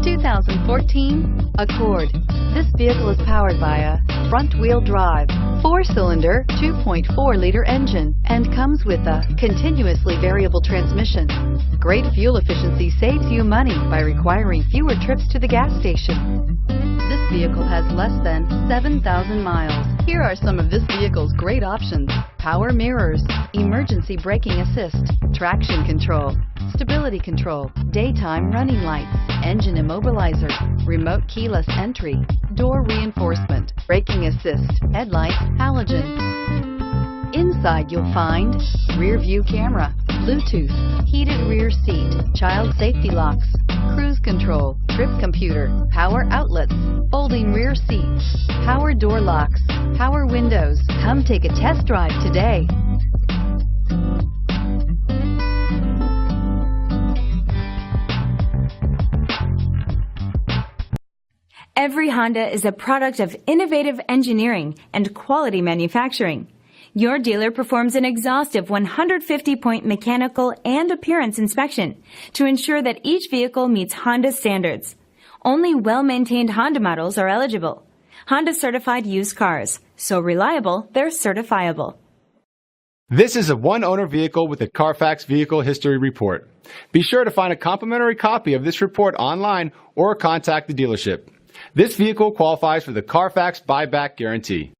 2014 Accord. This vehicle is powered by a front-wheel drive, 4-cylinder, 2.4-liter engine, and comes with a continuously variable transmission. Great fuel efficiency saves you money by requiring fewer trips to the gas station. This vehicle has less than 7,000 miles. Here are some of this vehicle's great options: power mirrors, emergency braking assist, traction control, stability control, daytime running lights, engine immobilizer, remote keyless entry, door reinforcement, braking assist, headlights, halogen. Inside you'll find rear view camera, Bluetooth, heated rear seat, child safety locks, cruise control, trip computer, power outlets, folding rear seats, power door locks, power windows. Come take a test drive today. Every Honda is a product of innovative engineering and quality manufacturing. Your dealer performs an exhaustive 150-point mechanical and appearance inspection to ensure that each vehicle meets Honda standards. Only well-maintained Honda models are eligible. Honda certified used cars, so reliable they're certifiable. This is a one-owner vehicle with a CARFAX Vehicle History Report. Be sure to find a complimentary copy of this report online or contact the dealership. This vehicle qualifies for the CARFAX Buyback Guarantee.